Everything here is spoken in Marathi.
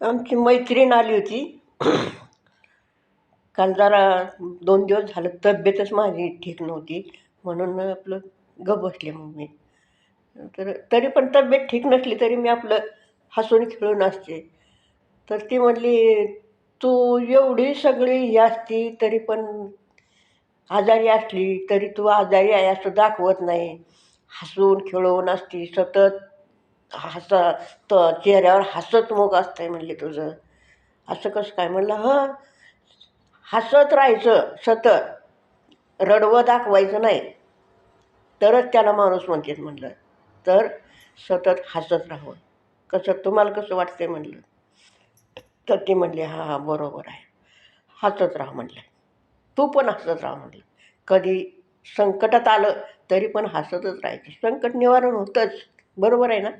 आमची मैत्रीण आली होती. काल जरा 2 दिवस झालं तब्येतच माझी ठीक नव्हती, म्हणून आपलं गप्प बसले मग मी. तर तरी पण तब्येत ठीक नसली तरी मी आपलं हसून खेळून असते. तर ती म्हणली, "तू एवढी सगळी ही असती तरी पण आजारी असली तरी तू आजारी आहे असं दाखवत नाही. हसून खेळून असती सतत. हसा चेहऱ्यावर हसतमुख असतंय म्हणली तुझं. असं कसं काय?" म्हणलं, "हं, हसत राहायचं सतत, रडवं दाखवायचं नाही, तरच त्याला माणूस म्हणतात म्हणलं. तर सतत हसत राहावं. कसं तुम्हाला कसं वाटतंय?" म्हणलं. तर ती म्हणली, "हां, हां, बरोबर आहे. हसत राहा" म्हणलं. "तू पण हसत राहा" म्हणलं. "कधी संकटात आलं तरी पण हसतच राहायचं. संकट निवारण होतंच." बरोबर आहे ना?